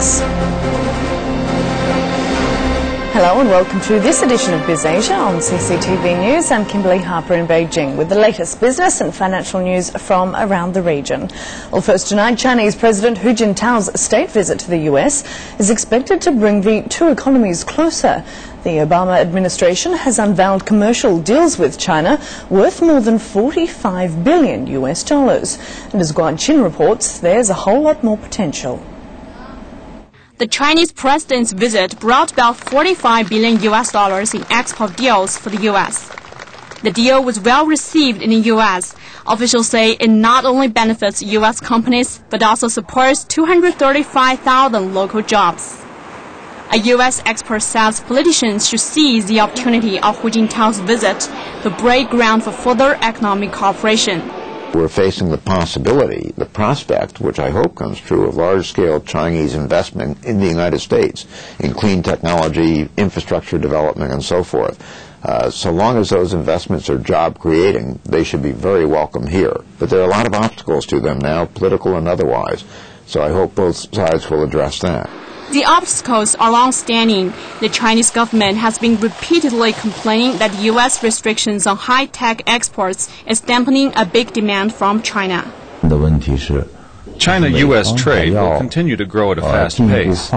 US. Hello and welcome to this edition of Biz Asia on CCTV News. I'm Kimberly Harper in Beijing with the latest business and financial news from around the region. Well, first tonight, Chinese President Hu Jintao's state visit to the US is expected to bring the two economies closer. The Obama administration has unveiled commercial deals with China worth more than $45 billion. And as Guan Qin reports, there's a whole lot more potential. The Chinese president's visit brought about $45 billion in export deals for the U.S. The deal was well received in the U.S. Officials say it not only benefits U.S. companies, but also supports 235,000 local jobs. A U.S. expert says politicians should seize the opportunity of Hu Jintao's visit to break ground for further economic cooperation. We're facing the possibility, the prospect, which I hope comes true, of large-scale Chinese investment in the United States in clean technology, infrastructure development, and so forth. So long as those investments are job-creating, they should be very welcome here. But there are a lot of obstacles to them now, political and otherwise. So I hope both sides will address that. The obstacles are long-standing. The Chinese government has been repeatedly complaining that U.S. restrictions on high-tech exports is dampening a big demand from China. China-U.S. trade will continue to grow at a fast pace,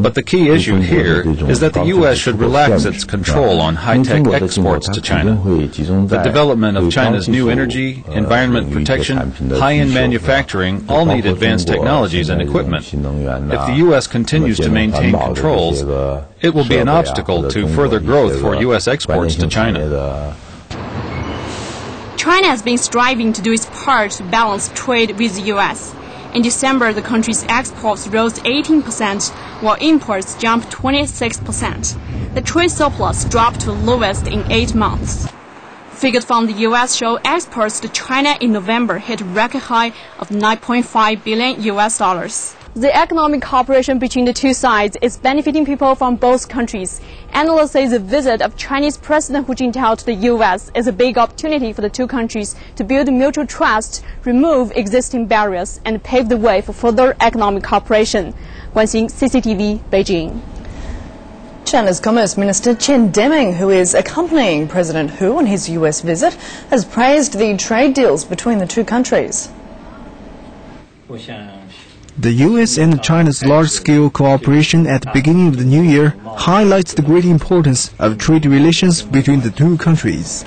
but the key issue here is that the U.S. should relax its control on high-tech exports to China. The development of China's new energy, environment protection, high-end manufacturing all need advanced technologies and equipment. If the U.S. continues to maintain controls, it will be an obstacle to further growth for U.S. exports to China. China has been striving to do its part to balance trade with the U.S. In December, the country's exports rose 18%, while imports jumped 26%. The trade surplus dropped to the lowest in 8 months. Figures from the U.S. show exports to China in November hit a record high of $9.5 billion. The economic cooperation between the two sides is benefiting people from both countries. Analysts say the visit of Chinese President Hu Jintao to the U.S. is a big opportunity for the two countries to build mutual trust, remove existing barriers, and pave the way for further economic cooperation. Guan Qin, CCTV, Beijing. China's Commerce Minister Chen Deming, who is accompanying President Hu on his U.S. visit, has praised the trade deals between the two countries. The U.S. and China's large-scale cooperation at the beginning of the new year highlights the great importance of trade relations between the two countries.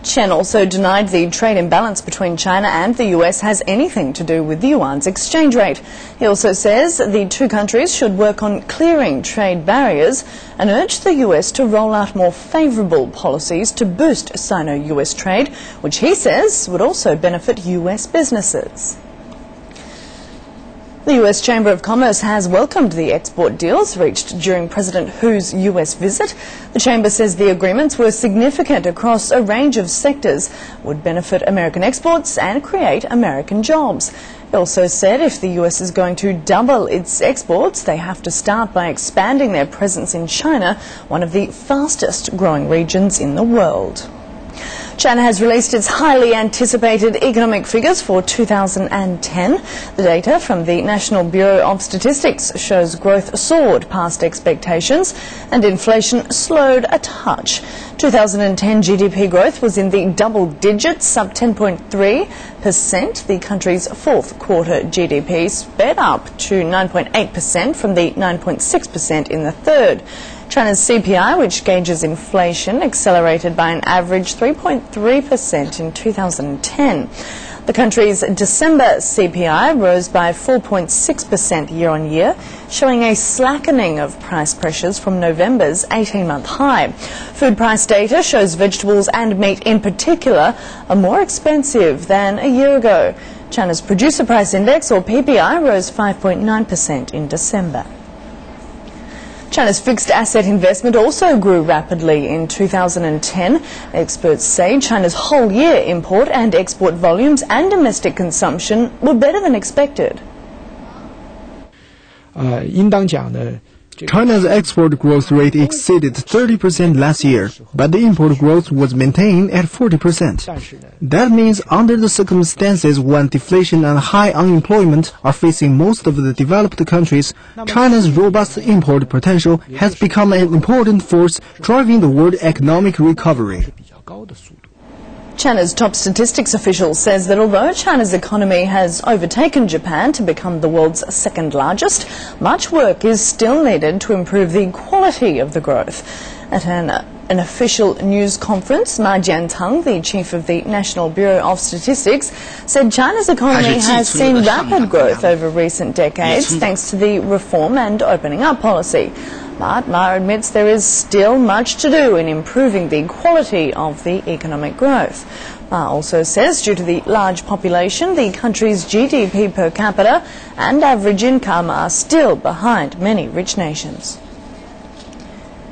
Chen also denied the trade imbalance between China and the U.S. has anything to do with the yuan's exchange rate. He also says the two countries should work on clearing trade barriers and urged the U.S. to roll out more favourable policies to boost Sino-U.S. trade, which he says would also benefit U.S. businesses. The U.S. Chamber of Commerce has welcomed the export deals reached during President Hu's U.S. visit. The Chamber says the agreements were significant across a range of sectors, would benefit American exports and create American jobs. It also said if the U.S. is going to double its exports, they have to start by expanding their presence in China, one of the fastest growing regions in the world. China has released its highly anticipated economic figures for 2010. The data from the National Bureau of Statistics shows growth soared past expectations and inflation slowed a touch. 2010 GDP growth was in the double digits, up 10.3%. The country's fourth quarter GDP sped up to 9.8% from the 9.6% in the third. China's CPI, which gauges inflation, accelerated by an average 3.3% in 2010. The country's December CPI rose by 4.6% year-on-year, showing a slackening of price pressures from November's 18-month high. Food price data shows vegetables and meat in particular are more expensive than a year ago. China's Producer Price Index, or PPI, rose 5.9% in December. China's fixed asset investment also grew rapidly in 2010. Experts say China's whole year import and export volumes and domestic consumption were better than expected. China's export growth rate exceeded 30% last year, but the import growth was maintained at 40%. That means under the circumstances when deflation and high unemployment are facing most of the developed countries, China's robust import potential has become an important force driving the world economic recovery. China's top statistics official says that although China's economy has overtaken Japan to become the world's second largest, much work is still needed to improve the quality of the growth. At an official news conference, Jintao, the chief of the National Bureau of Statistics, said China's economy has seen rapid growth over recent decades thanks to the reform and opening up policy. But Ma admits there is still much to do in improving the quality of the economic growth. Ma also says due to the large population, the country's GDP per capita and average income are still behind many rich nations.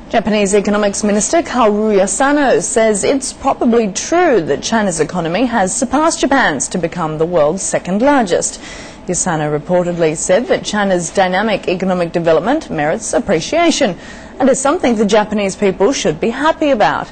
Japanese Economics Minister Kaoru Yasano says it's probably true that China's economy has surpassed Japan's to become the world's second largest. Yasano reportedly said that China's dynamic economic development merits appreciation and is something the Japanese people should be happy about.